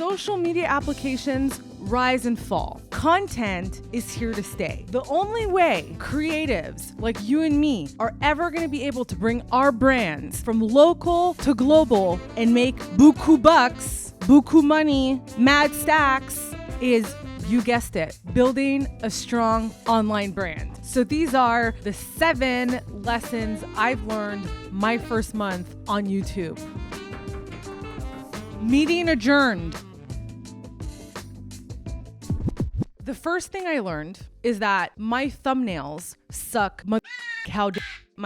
Social media applications rise and fall. Content is here to stay. The only way creatives like you and me are ever going to be able to bring our brands from local to global and make buku bucks, buku money, mad stacks is, you guessed it, building a strong online brand. So these are the 7 lessons I've learned my first month on YouTube. Meeting adjourned. The first thing I learned is that my thumbnails suck. My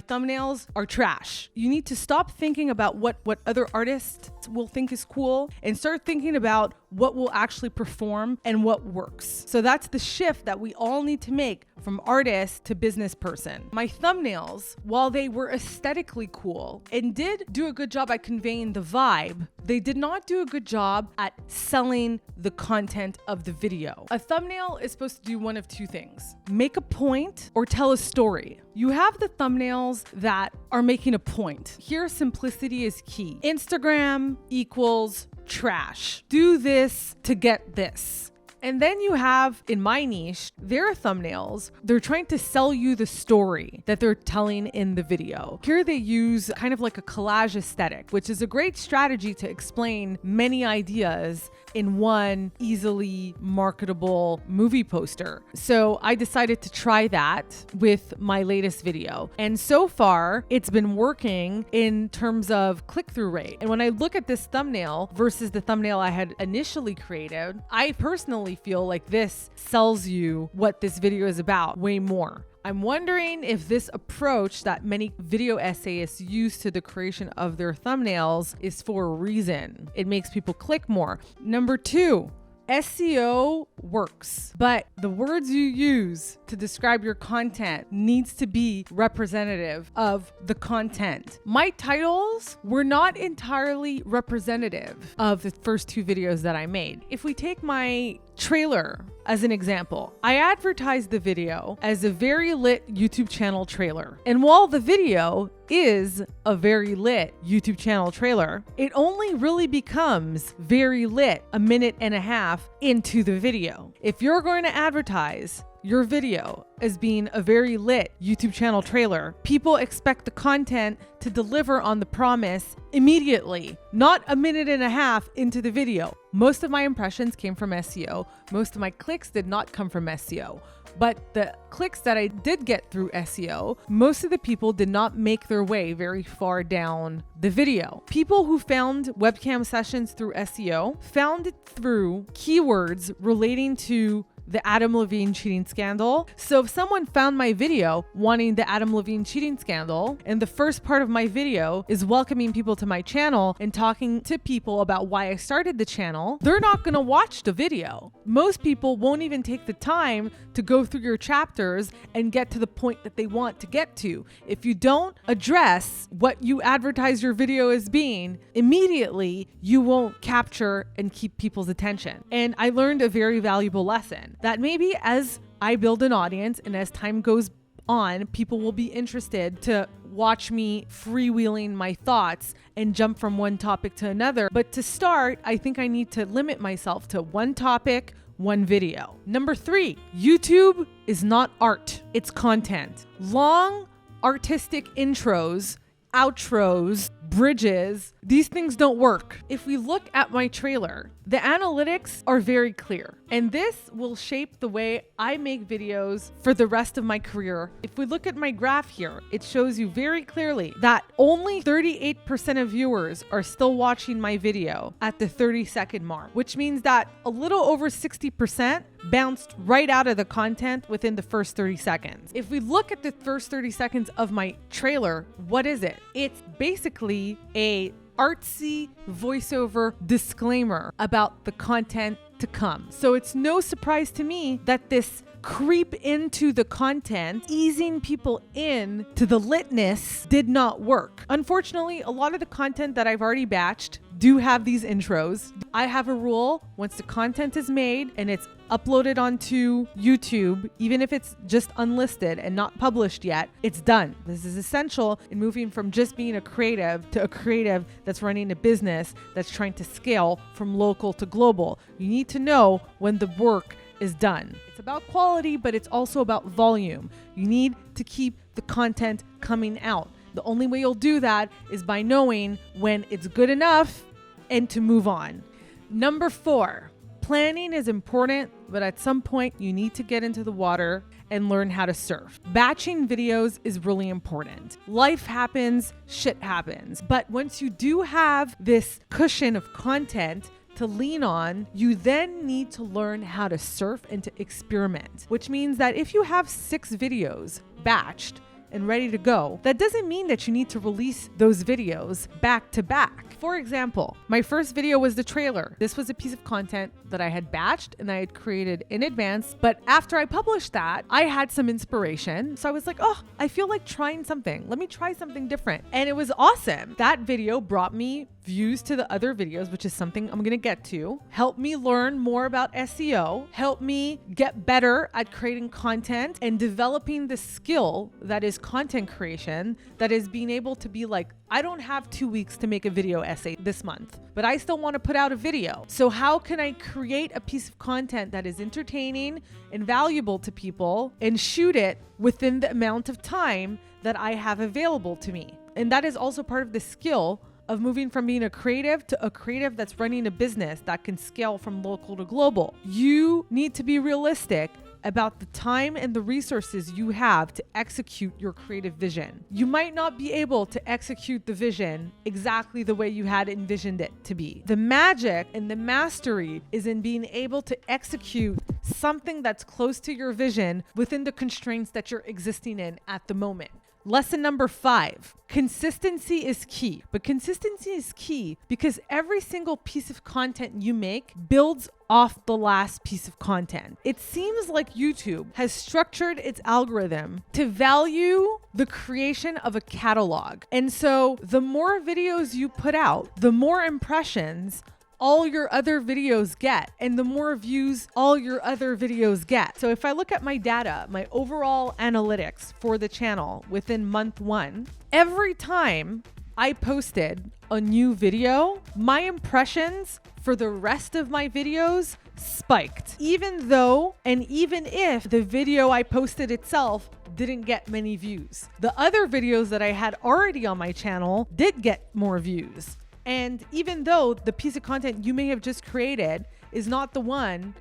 thumbnails are trash. You need to stop thinking about what other artists will think is cool and start thinking about what will actually perform and what works. So that's the shift that we all need to make from artist to business person. My thumbnails, while they were aesthetically cool and did do a good job at conveying the vibe, they did not do a good job at selling the content of the video. A thumbnail is supposed to do one of 2 things: make a point or tell a story. You have the thumbnails that are making a point. Here, simplicity is key. Instagram equals trash. Do this to get this. And then you have, in my niche, their thumbnails. They're trying to sell you the story that they're telling in the video. Here they use kind of like a collage aesthetic, which is a great strategy to explain many ideas in one easily marketable movie poster. So I decided to try that with my latest video. And so far, it's been working in terms of click-through rate. And when I look at this thumbnail versus the thumbnail I had initially created, I personally feel like this sells you what this video is about way more. I'm wondering if this approach that many video essayists use to the creation of their thumbnails is for a reason. It makes people click more. Number 2, SEO works, but the words you use to describe your content needs to be representative of the content. My titles were not entirely representative of the first 2 videos that I made. If we take my trailer as an example, I advertised the video as a very lit YouTube channel trailer. And while the video is a very lit YouTube channel trailer, it only really becomes very lit a minute and a half into the video. If you're going to advertise your video as being a very lit YouTube channel trailer, people expect the content to deliver on the promise immediately, not a minute and a half into the video. Most of my impressions came from SEO. Most of my clicks did not come from SEO. But the clicks that I did get through SEO, most of the people did not make their way very far down the video. People who found webcam sessions through SEO found it through keywords relating to the Adam Levine cheating scandal. So if someone found my video wanting the Adam Levine cheating scandal, and the first part of my video is welcoming people to my channel and talking to people about why I started the channel, they're not gonna watch the video. Most people won't even take the time to go through your chapters and get to the point that they want to get to. If you don't address what you advertise your video as being, immediately you won't capture and keep people's attention. And I learned a very valuable lesson that maybe as I build an audience and as time goes on, people will be interested to watch me freewheeling my thoughts and jump from one topic to another. But to start, I think I need to limit myself to one topic, one video. Number 3, YouTube is not art, it's content. Long artistic intros, outros, bridges, these things don't work. If we look at my trailer, the analytics are very clear, and this will shape the way I make videos for the rest of my career. If we look at my graph here, it shows you very clearly that only 38% of viewers are still watching my video at the 30-second mark, which means that a little over 60% bounced right out of the content within the first 30 seconds. If we look at the first 30 seconds of my trailer, what is it? It's basically a artsy voiceover disclaimer about the content to come. So it's no surprise to me that this creep into the content, easing people in to the litness did not work. Unfortunately, a lot of the content that I've already batched do have these intros. I have a rule: once the content is made and it's uploaded onto YouTube, even if it's just unlisted and not published yet, it's done. This is essential in moving from just being a creative to a creative that's running a business that's trying to scale from local to global. You need to know when the work is done. It's about quality, but it's also about volume. You need to keep the content coming out. The only way you'll do that is by knowing when it's good enough and to move on. Number 4, planning is important, but at some point you need to get into the water and learn how to surf. Batching videos is really important. Life happens, shit happens. But once you do have this cushion of content to lean on, you then need to learn how to surf and to experiment, which means that if you have 6 videos batched and ready to go, that doesn't mean that you need to release those videos back to back. For example, my first video was the trailer. This was a piece of content that I had batched and I had created in advance. But after I published that, I had some inspiration. So I was like, oh, I feel like trying something. Let me try something different. And it was awesome. That video brought me views to the other videos, which is something I'm going to get to. Helped me learn more about SEO. Helped me get better at creating content and developing the skill that is content creation, that is being able to be like, I don't have 2 weeks to make a video essay this month, but I still want to put out a video. So how can I create a piece of content that is entertaining and valuable to people and shoot it within the amount of time that I have available to me? And that is also part of the skill of moving from being a creative to a creative that's running a business that can scale from local to global. You need to be realistic about the time and the resources you have to execute your creative vision. You might not be able to execute the vision exactly the way you had envisioned it to be. The magic and the mastery is in being able to execute something that's close to your vision within the constraints that you're existing in at the moment. Lesson number 5, consistency is key. But consistency is key because every single piece of content you make builds off the last piece of content. It seems like YouTube has structured its algorithm to value the creation of a catalog. And so the more videos you put out, the more impressions all your other videos get, and the more views all your other videos get. So if I look at my data, my overall analytics for the channel within month 1, every time I posted a new video, my impressions for the rest of my videos spiked. Even though, and even if the video I posted itself didn't get many views. The other videos that I had already on my channel did get more views. And even though the piece of content you may have just created is not the one,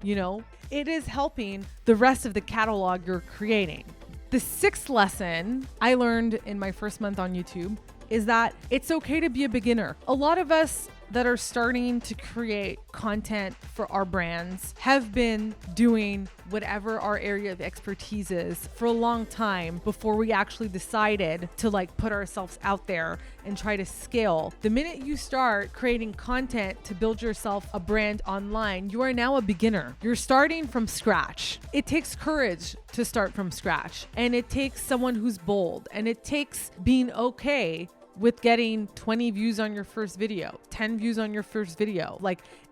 you know, it is helping the rest of the catalog you're creating. The 6th lesson I learned in my first month on YouTube is that it's okay to be a beginner. A lot of us that are starting to create content for our brands have been doing whatever our area of expertise is for a long time before we actually decided to put ourselves out there and try to scale. The minute you start creating content to build yourself a brand online, you are now a beginner. You're starting from scratch. It takes courage to start from scratch, and it takes someone who's bold, and it takes being okay with getting 20 views on your first video, 10 views on your first video.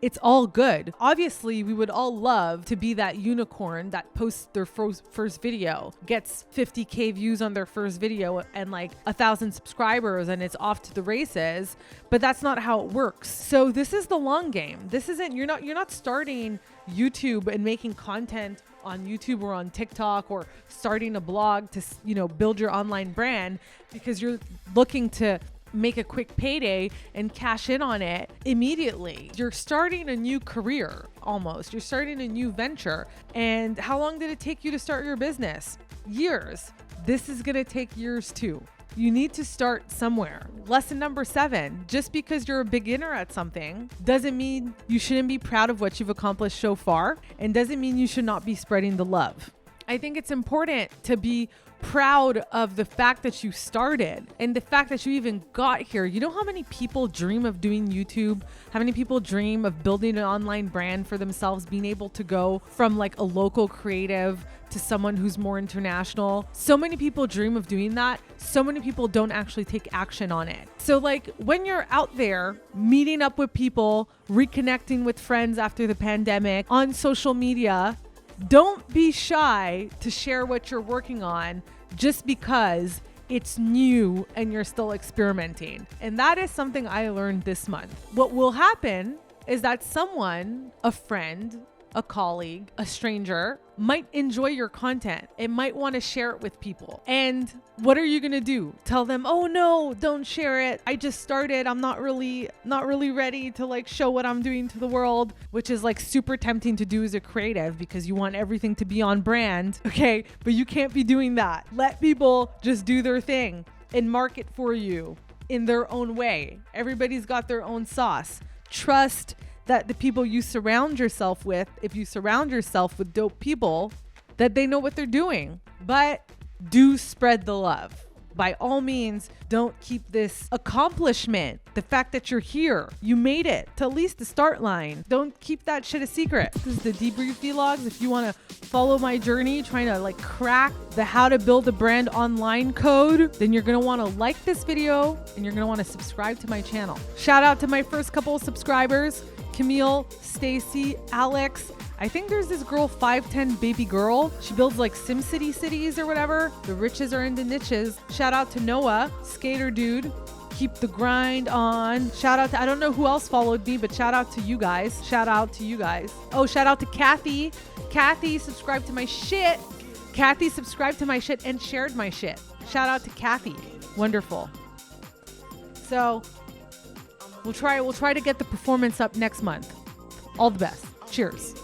It's all good. Obviously, we would all love to be that unicorn that posts their first video, gets 50K views on their first video and 1,000 subscribers, and it's off to the races, but that's not how it works. So this is the long game. You're not starting YouTube and making content on YouTube or on TikTok or starting a blog to, build your online brand because you're looking to make a quick payday and cash in on it immediately. You're starting a new career almost. You're starting a new venture. And how long did it take you to start your business? Years. This is going to take years too. You need to start somewhere. Lesson number 7, just because you're a beginner at something doesn't mean you shouldn't be proud of what you've accomplished so far, and doesn't mean you should not be spreading the love. I think it's important to be proud of the fact that you started and the fact that you even got here. You know how many people dream of doing YouTube? How many people dream of building an online brand for themselves, being able to go from like a local creative to someone who's more international? So many people dream of doing that. So many people don't actually take action on it. So like when you're out there meeting up with people, reconnecting with friends after the pandemic on social media, don't be shy to share what you're working on just because it's new and you're still experimenting. And that is something I learned this month. What will happen is that someone, a friend, a colleague, a stranger, might enjoy your content and might want to share it with people. And what are you going to do? Tell them, oh no, don't share it. I just started. I'm not really ready to like show what I'm doing to the world, which is like super tempting to do as a creative because you want everything to be on brand. Okay. But you can't be doing that. Let people just do their thing and market for you in their own way. Everybody's got their own sauce. Trust that the people you surround yourself with, if you surround yourself with dope people, that they know what they're doing. But do spread the love. By all means, don't keep this accomplishment, the fact that you're here, you made it to at least the start line. Don't keep that shit a secret. This is the Debrief Vlogs. If you want to follow my journey, trying to like crack the how to build a brand online code, then you're going to want to like this video and you're going to want to subscribe to my channel. Shout out to my first couple of subscribers, Camille, Stacy, Alex. I think there's this girl, 5'10 baby girl. She builds like SimCity cities or whatever. The riches are in the niches. Shout out to Noah, skater dude. Keep the grind on. Shout out to, I don't know who else followed me, but shout out to you guys. Shout out to you guys. Oh, shout out to Kathy. Kathy subscribed to my shit. Kathy subscribed to my shit and shared my shit. Shout out to Kathy. Wonderful. So we'll try to get the performance up next month. All the best. Cheers.